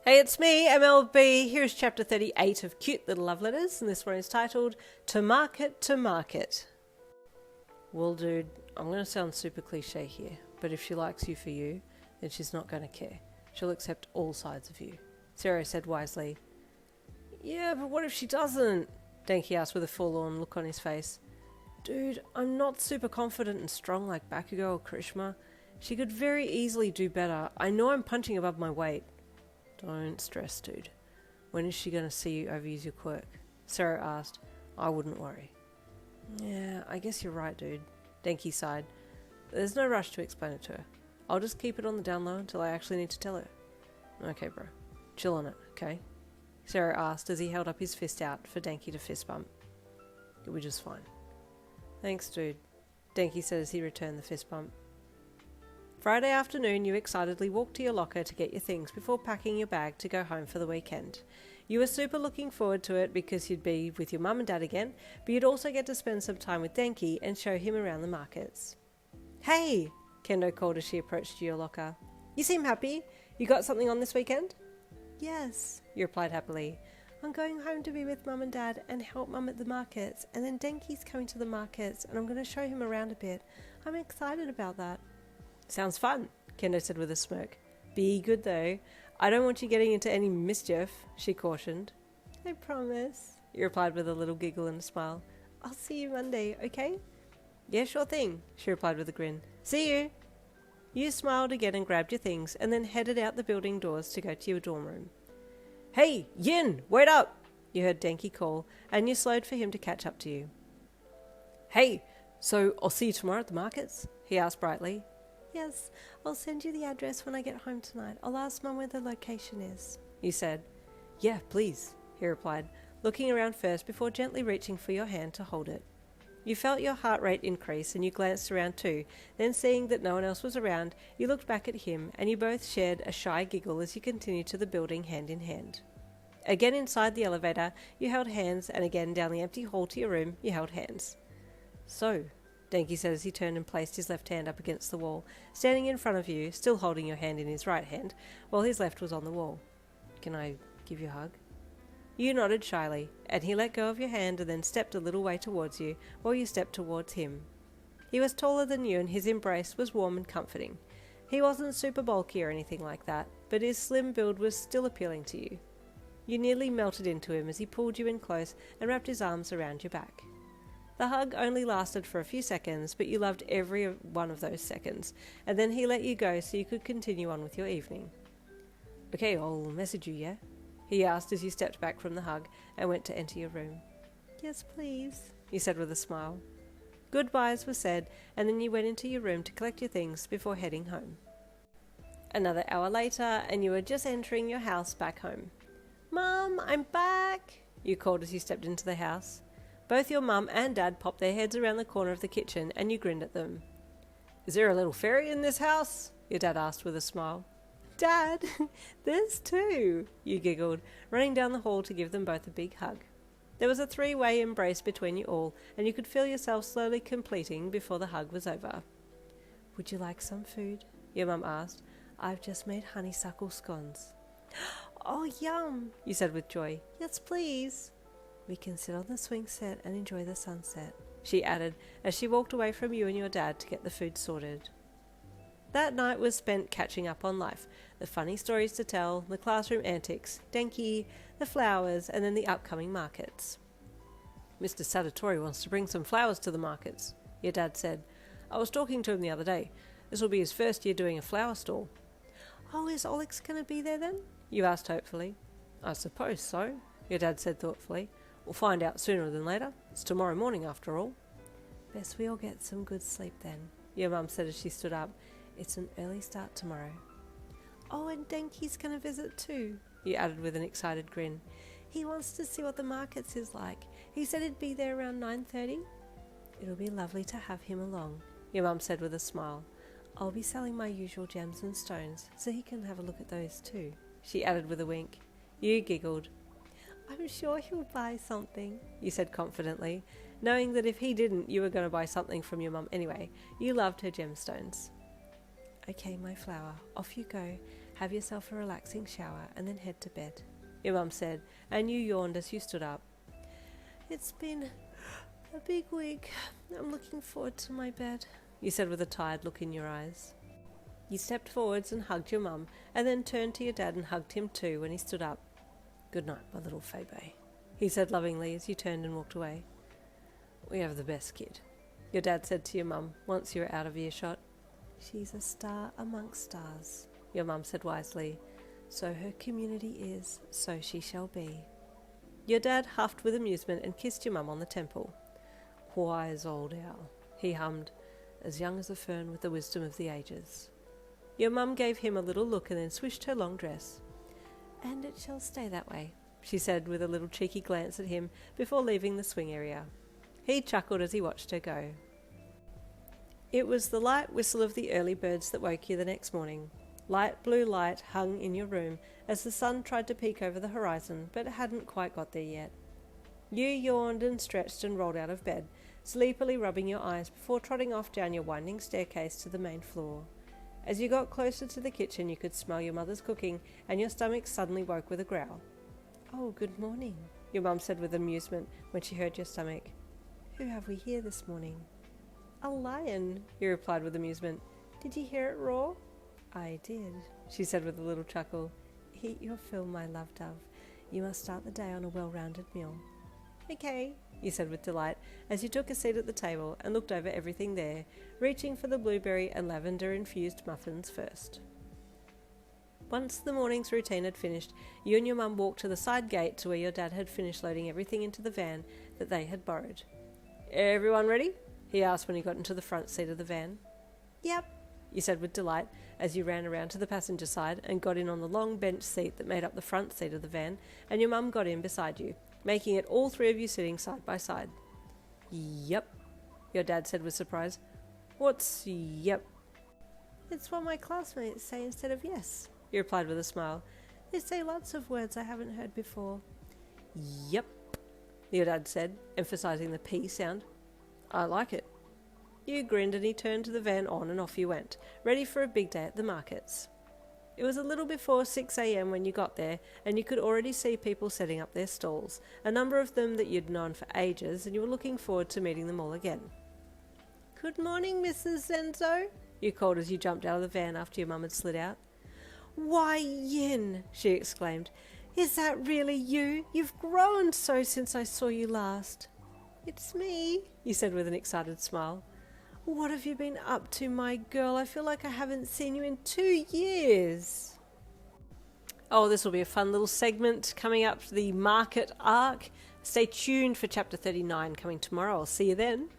Hey, it's me, MLB. Here's chapter 38 of Cute Little Love Letters, and this one is titled To Market to Market. Well, dude, I'm going to sound super cliche here, but if she likes you for you, then she's not going to care. She'll accept all sides of you. Sarah said wisely. Yeah, but what if she doesn't? Denki asked with a forlorn look on his face. Dude, I'm not super confident and strong like Bakugo or Krishma. She could very easily do better. I know I'm punching above my weight. Don't stress, dude. When is she going to see you overuse your quirk? Sarah asked. I wouldn't worry. Yeah, I guess you're right, dude. Denki sighed. There's no rush to explain it to her. I'll just keep it on the down low until I actually need to tell her. Okay, bro. Chill on it, okay? Sarah asked as he held up his fist out for Denki to fist bump. You'll be just fine. Thanks, dude. Denki said as he returned the fist bump. Friday afternoon, you excitedly walked to your locker to get your things before packing your bag to go home for the weekend. You were super looking forward to it because you'd be with your mum and dad again, but you'd also get to spend some time with Denki and show him around the markets. Hey! Kendo called as she approached your locker. You seem happy. You got something on this weekend? Yes, you replied happily. I'm going home to be with mum and dad and help mum at the markets, and then Denki's coming to the markets and I'm going to show him around a bit. I'm excited about that. Sounds fun, Kendo said with a smirk. Be good though. I don't want you getting into any mischief, she cautioned. I promise, you replied with a little giggle and a smile. I'll see you Monday, okay? Yeah, sure thing, she replied with a grin. See you! You smiled again and grabbed your things and then headed out the building doors to go to your dorm room. Hey, Yin, wait up! You heard Denki call and you slowed for him to catch up to you. Hey, so I'll see you tomorrow at the markets? He asked brightly. Yes, I'll send you the address when I get home tonight. I'll ask Mum where the location is, you said. Yeah, please, he replied, looking around first before gently reaching for your hand to hold it. You felt your heart rate increase and you glanced around too, then seeing that no one else was around, you looked back at him and you both shared a shy giggle as you continued to the building hand in hand. Again inside the elevator, you held hands, and again down the empty hall to your room, you held hands. So, Denki said as he turned and placed his left hand up against the wall, standing in front of you, still holding your hand in his right hand, while his left was on the wall. Can I give you a hug? You nodded shyly, and he let go of your hand and then stepped a little way towards you, while you stepped towards him. He was taller than you and his embrace was warm and comforting. He wasn't super bulky or anything like that, but his slim build was still appealing to you. You nearly melted into him as he pulled you in close and wrapped his arms around your back. The hug only lasted for a few seconds, but you loved every one of those seconds, and then he let you go so you could continue on with your evening. Okay, I'll message you, yeah? He asked as you stepped back from the hug and went to enter your room. Yes, please, you said with a smile. Goodbyes were said, and then you went into your room to collect your things before heading home. Another hour later, and you were just entering your house back home. Mum, I'm back, you called as you stepped into the house. Both your mum and dad popped their heads around the corner of the kitchen and you grinned at them. Is there a little fairy in this house? Your dad asked with a smile. Dad, there's two, you giggled, running down the hall to give them both a big hug. There was a three-way embrace between you all, and you could feel yourself slowly completing before the hug was over. Would you like some food? Your mum asked. I've just made honeysuckle scones. Oh, yum, you said with joy. Yes, please. We can sit on the swing set and enjoy the sunset, she added as she walked away from you and your dad to get the food sorted. That night was spent catching up on life, the funny stories to tell, the classroom antics, Denki, the flowers, and then the upcoming markets. Mr. Sadatori wants to bring some flowers to the markets, your dad said. I was talking to him the other day. This will be his first year doing a flower stall. Oh, is Olix going to be there then? You asked hopefully. I suppose so, your dad said thoughtfully. We'll find out sooner than later. It's tomorrow morning after all. Best we all get some good sleep then, your mum said as she stood up. It's an early start tomorrow. Oh, and Denki's going to visit too, you added with an excited grin. He wants to see what the markets is like. He said he'd be there around 9:30. It'll be lovely to have him along, your mum said with a smile. I'll be selling my usual gems and stones, so he can have a look at those too, she added with a wink. You giggled. I'm sure he'll buy something, you said confidently, knowing that if he didn't, you were going to buy something from your mum anyway. You loved her gemstones. Okay, my flower, off you go, Have yourself a relaxing shower and then head to bed, your mum said, and you yawned as you stood up. It's been a big week. I'm looking forward to my bed, you said with a tired look in your eyes. You stepped forwards and hugged your mum, and then turned to your dad and hugged him too when he stood up. Good night, my little Faerie, he said lovingly as you turned and walked away. We have the best kid, your dad said to your mum once you were out of earshot. She's a star amongst stars, your mum said wisely. So her community is, so she shall be. Your dad huffed with amusement and kissed your mum on the temple. Wise old owl, he hummed, as young as a fern with the wisdom of the ages. Your mum gave him a little look and then swished her long dress. And it shall stay that way, she said with a little cheeky glance at him before leaving the swing area. He chuckled as he watched her go. It was the light whistle of the early birds that woke you the next morning. Light blue light hung in your room as the sun tried to peek over the horizon, but it hadn't quite got there yet. You yawned and stretched and rolled out of bed, sleepily rubbing your eyes before trotting off down your winding staircase to the main floor. As you got closer to the kitchen, you could smell your mother's cooking, and your stomach suddenly woke with a growl. Oh, good morning, your mum said with amusement when she heard your stomach. Who have we here this morning? A lion, you replied with amusement. Did you hear it roar? I did, she said with a little chuckle. Eat your fill, my love dove. You must start the day on a well-rounded meal. Okay, you said with delight as you took a seat at the table and looked over everything there, reaching for the blueberry and lavender-infused muffins first. Once the morning's routine had finished, you and your mum walked to the side gate to where your dad had finished loading everything into the van that they had borrowed. Everyone ready? He asked when he got into the front seat of the van. Yep, you said with delight as you ran around to the passenger side and got in on the long bench seat that made up the front seat of the van, and your mum got in beside you, making it all three of you sitting side by side. Yep, your dad said with surprise. What's yep? It's what my classmates say instead of yes, you replied with a smile. They say lots of words I haven't heard before. Yep, your dad said, emphasizing the P sound. I like it. You grinned and he turned the van on and off you went, ready for a big day at the markets. It was a little before 6 a.m. when you got there, and you could already see people setting up their stalls, a number of them that you'd known for ages, and you were looking forward to meeting them all again. Good morning, Mrs. Zenzo, you called as you jumped out of the van after your mum had slid out. Why, Yin, she exclaimed. Is that really you? You've grown so since I saw you last. It's me, you said with an excited smile. What have you been up to, my girl? I feel like I haven't seen you in 2 years. Oh, this will be a fun little segment coming up, the market arc. Stay tuned for chapter 39 coming tomorrow. I'll see you then.